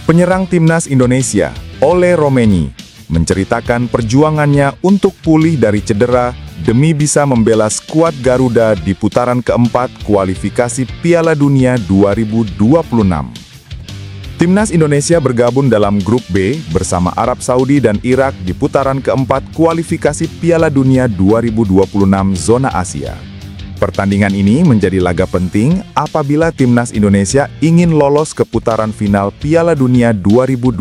Penyerang timnas Indonesia, Ole Romeni, menceritakan perjuangannya untuk pulih dari cedera demi bisa membela skuad Garuda di putaran keempat kualifikasi Piala Dunia 2026. Timnas Indonesia bergabung dalam grup B bersama Arab Saudi dan Irak di putaran keempat kualifikasi Piala Dunia 2026 zona Asia. Pertandingan ini menjadi laga penting apabila timnas Indonesia ingin lolos ke putaran final Piala Dunia 2026.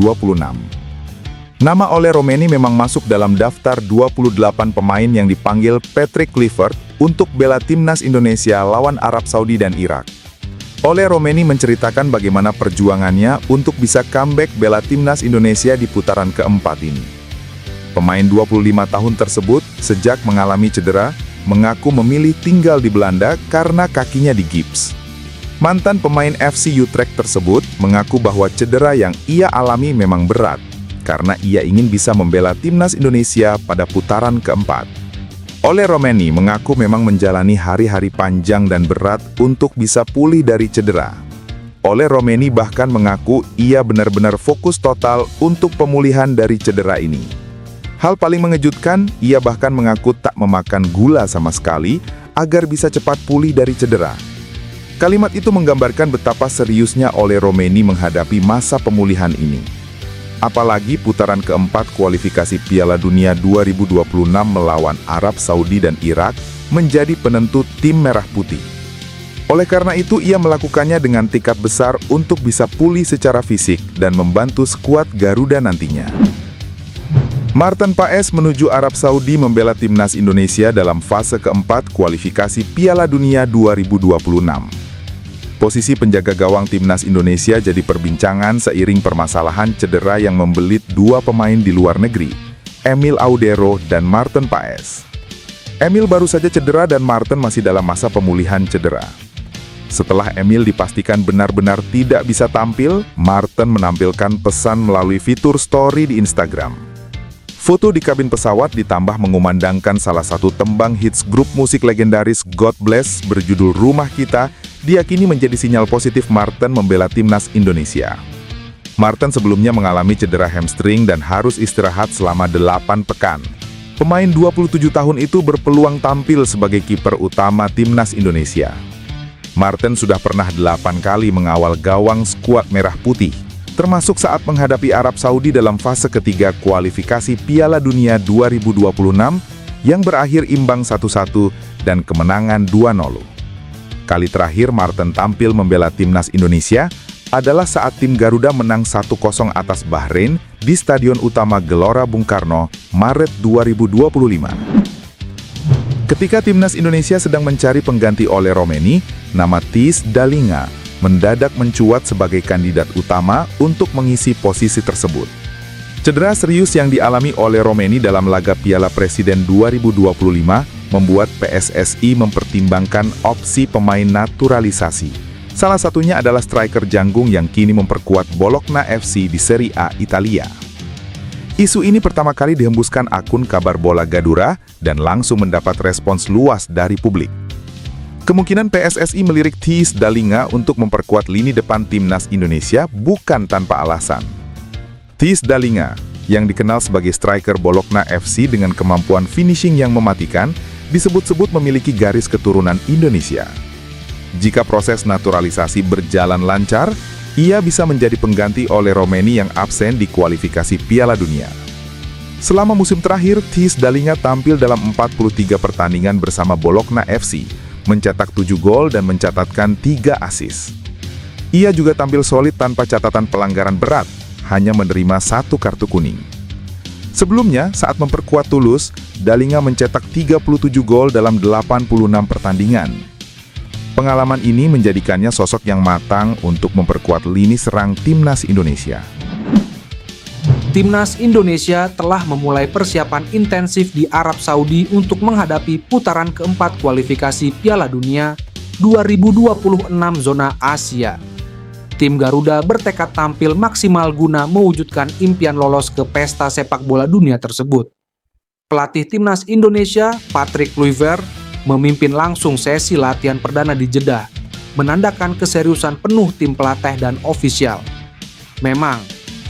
Nama Ole Romeni memang masuk dalam daftar 28 pemain yang dipanggil Patrick Kluivert untuk bela timnas Indonesia lawan Arab Saudi dan Irak. Ole Romeni menceritakan bagaimana perjuangannya untuk bisa comeback bela timnas Indonesia di putaran keempat ini. Pemain 25 tahun tersebut sejak mengalami cedera, mengaku memilih tinggal di Belanda karena kakinya digips. Mantan pemain FC Utrecht tersebut mengaku bahwa cedera yang ia alami memang berat, karena ia ingin bisa membela timnas Indonesia pada putaran keempat. Ole Romeni mengaku memang menjalani hari-hari panjang dan berat untuk bisa pulih dari cedera. Ole Romeni bahkan mengaku ia benar-benar fokus total untuk pemulihan dari cedera ini. Hal paling mengejutkan, ia bahkan mengaku tak memakan gula sama sekali agar bisa cepat pulih dari cedera. Kalimat itu menggambarkan betapa seriusnya Ole Romeni menghadapi masa pemulihan ini. Apalagi putaran keempat kualifikasi Piala Dunia 2026 melawan Arab Saudi dan Irak menjadi penentu tim merah putih. Oleh karena itu, ia melakukannya dengan tekad besar untuk bisa pulih secara fisik dan membantu skuad Garuda nantinya. Maarten Paes menuju Arab Saudi membela timnas Indonesia dalam fase keempat kualifikasi Piala Dunia 2026. Posisi penjaga gawang timnas Indonesia jadi perbincangan seiring permasalahan cedera yang membelit dua pemain di luar negeri, Emil Audero dan Maarten Paes. Emil baru saja cedera dan Maarten masih dalam masa pemulihan cedera. Setelah Emil dipastikan benar-benar tidak bisa tampil, Maarten menampilkan pesan melalui fitur story di Instagram. Foto di kabin pesawat ditambah mengumandangkan salah satu tembang hits grup musik legendaris God Bless berjudul Rumah Kita, diyakini menjadi sinyal positif Maarten membela timnas Indonesia. Maarten sebelumnya mengalami cedera hamstring dan harus istirahat selama 8 pekan. Pemain 27 tahun itu berpeluang tampil sebagai kiper utama timnas Indonesia. Maarten sudah pernah 8 kali mengawal gawang skuad merah putih, termasuk saat menghadapi Arab Saudi dalam fase ketiga kualifikasi Piala Dunia 2026 yang berakhir imbang 1-1 dan kemenangan 2-0. Kali terakhir Maarten tampil membela timnas Indonesia adalah saat tim Garuda menang 1-0 atas Bahrain di Stadion Utama Gelora Bung Karno, Maret 2025. Ketika timnas Indonesia sedang mencari pengganti Ole Romeni, nama Theis Dallinga mendadak mencuat sebagai kandidat utama untuk mengisi posisi tersebut. Cedera serius yang dialami Ole Romeni dalam laga Piala Presiden 2025 membuat PSSI mempertimbangkan opsi pemain naturalisasi. Salah satunya adalah striker janggung yang kini memperkuat Bologna FC di Serie A Italia. Isu ini pertama kali dihembuskan akun Kabar Bola Gadura dan langsung mendapat respons luas dari publik. Kemungkinan PSSI melirik Theis Dallinga untuk memperkuat lini depan timnas Indonesia bukan tanpa alasan. Theis Dallinga, yang dikenal sebagai striker Bologna FC dengan kemampuan finishing yang mematikan, disebut-sebut memiliki garis keturunan Indonesia. Jika proses naturalisasi berjalan lancar, ia bisa menjadi pengganti Ole Romeni yang absen di kualifikasi Piala Dunia. Selama musim terakhir, Theis Dallinga tampil dalam 43 pertandingan bersama Bologna FC, mencetak 7 gol dan mencatatkan 3 assist. Ia juga tampil solid tanpa catatan pelanggaran berat, hanya menerima 1 kartu kuning. Sebelumnya, saat memperkuat Toulouse, Dallinga mencetak 37 gol dalam 86 pertandingan. Pengalaman ini menjadikannya sosok yang matang untuk memperkuat lini serang timnas Indonesia. Timnas Indonesia telah memulai persiapan intensif di Arab Saudi untuk menghadapi putaran keempat kualifikasi Piala Dunia 2026 zona Asia. Tim Garuda bertekad tampil maksimal guna mewujudkan impian lolos ke pesta sepak bola dunia tersebut. Pelatih Timnas Indonesia, Patrick Kluivert, memimpin langsung sesi latihan perdana di Jeddah, menandakan keseriusan penuh tim pelatih dan ofisial. Memang,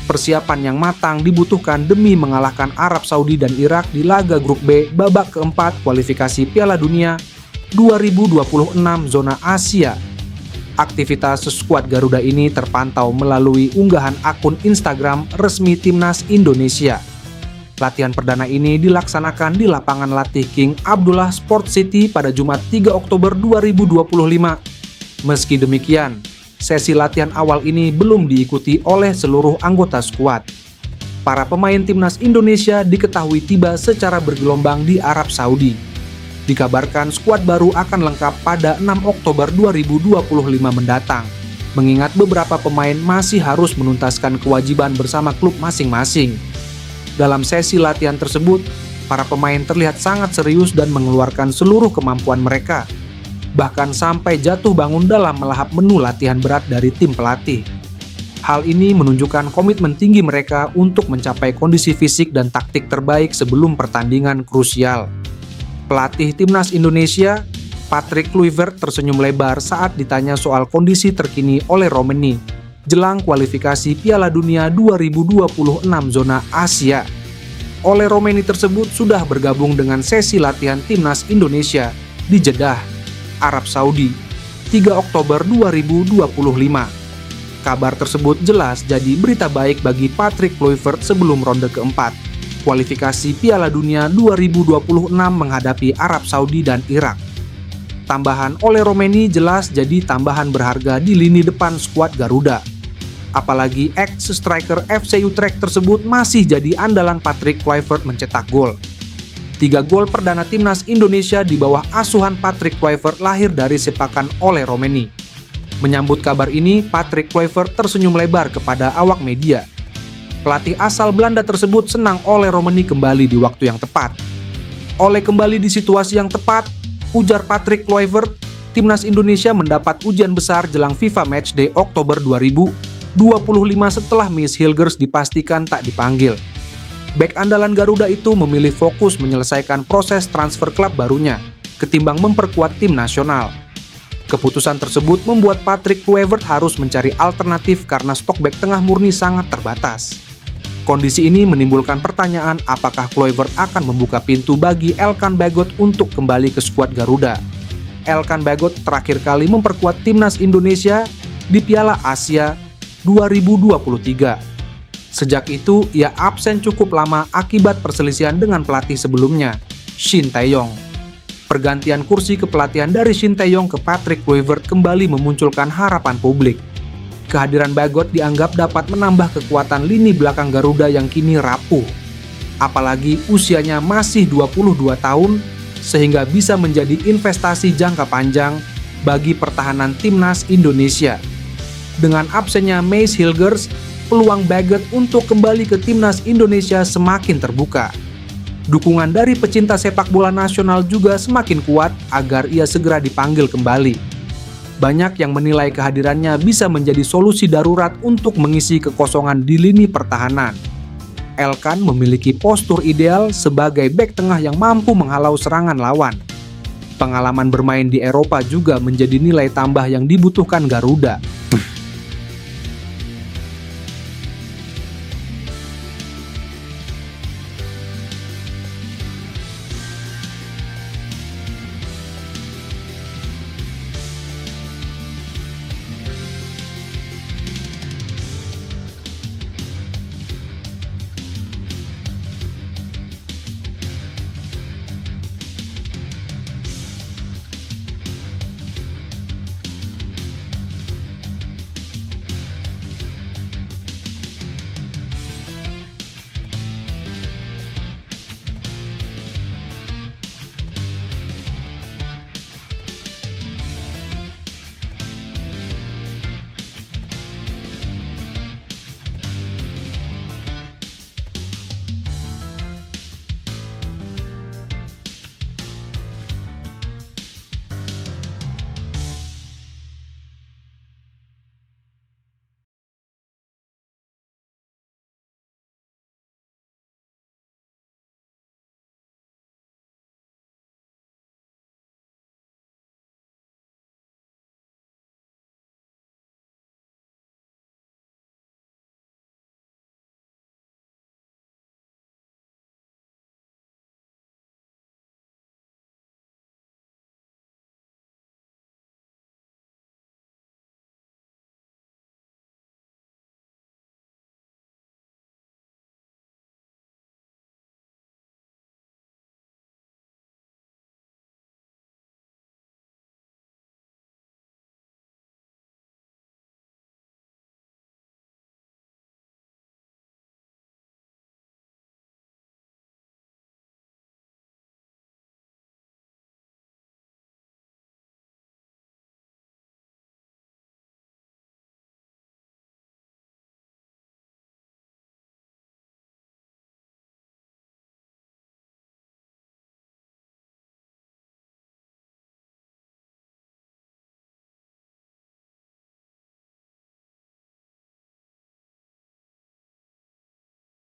Persiapan yang matang dibutuhkan demi mengalahkan Arab Saudi dan Irak di laga grup B babak keempat kualifikasi Piala Dunia 2026 zona Asia. Aktivitas skuad Garuda ini terpantau melalui unggahan akun Instagram resmi Timnas Indonesia. Latihan perdana ini dilaksanakan di lapangan latih King Abdullah Sport City pada Jumat 3 Oktober 2025. Meski demikian, sesi latihan awal ini belum diikuti oleh seluruh anggota skuad. Para pemain Timnas Indonesia diketahui tiba secara bergelombang di Arab Saudi. Dikabarkan skuad baru akan lengkap pada 6 Oktober 2025 mendatang, mengingat beberapa pemain masih harus menuntaskan kewajiban bersama klub masing-masing. Dalam sesi latihan tersebut, para pemain terlihat sangat serius dan mengeluarkan seluruh kemampuan mereka, bahkan sampai jatuh bangun dalam melahap menu latihan berat dari tim pelatih. Hal ini menunjukkan komitmen tinggi mereka untuk mencapai kondisi fisik dan taktik terbaik sebelum pertandingan krusial. Pelatih Timnas Indonesia, Patrick Kluivert, tersenyum lebar saat ditanya soal kondisi terkini oleh Romeni jelang kualifikasi Piala Dunia 2026 zona Asia. Oleh Romeni tersebut sudah bergabung dengan sesi latihan Timnas Indonesia di Jeddah, Arab Saudi, 3 Oktober 2025. Kabar tersebut jelas jadi berita baik bagi Patrick Kluivert sebelum ronde keempat kualifikasi Piala Dunia 2026 menghadapi Arab Saudi dan Irak. Tambahan oleh Romeni jelas jadi tambahan berharga di lini depan skuad Garuda. Apalagi ex-striker FC Utrecht tersebut masih jadi andalan Patrick Kluivert mencetak gol. 3 gol perdana Timnas Indonesia di bawah asuhan Patrick Kluivert lahir dari sepakan oleh Romeni. Menyambut kabar ini, Patrick Kluivert tersenyum lebar kepada awak media. Pelatih asal Belanda tersebut senang oleh Romeni kembali di waktu yang tepat. Oleh kembali di situasi yang tepat, ujar Patrick Kluivert, Timnas Indonesia mendapat ujian besar jelang FIFA Matchday Oktober 2025 setelah Mies Hilgers dipastikan tak dipanggil. Bek andalan Garuda itu memilih fokus menyelesaikan proses transfer klub barunya, ketimbang memperkuat tim nasional. Keputusan tersebut membuat Patrick Kluivert harus mencari alternatif karena stok bek tengah murni sangat terbatas. Kondisi ini menimbulkan pertanyaan apakah Kluivert akan membuka pintu bagi Elkan Bagot untuk kembali ke skuad Garuda. Elkan Bagot terakhir kali memperkuat Timnas Indonesia di Piala Asia 2023. Sejak itu, ia absen cukup lama akibat perselisihan dengan pelatih sebelumnya, Shin Tae-yong. Pergantian kursi kepelatihan dari Shin Tae-yong ke Patrick Kluivert kembali memunculkan harapan publik. Kehadiran Bagot dianggap dapat menambah kekuatan lini belakang Garuda yang kini rapuh. Apalagi usianya masih 22 tahun, sehingga bisa menjadi investasi jangka panjang bagi pertahanan Timnas Indonesia. Dengan absennya Mies Hilgers, peluang Bagot untuk kembali ke Timnas Indonesia semakin terbuka. Dukungan dari pecinta sepak bola nasional juga semakin kuat agar ia segera dipanggil kembali. Banyak yang menilai kehadirannya bisa menjadi solusi darurat untuk mengisi kekosongan di lini pertahanan. Elkan memiliki postur ideal sebagai bek tengah yang mampu menghalau serangan lawan. Pengalaman bermain di Eropa juga menjadi nilai tambah yang dibutuhkan Garuda.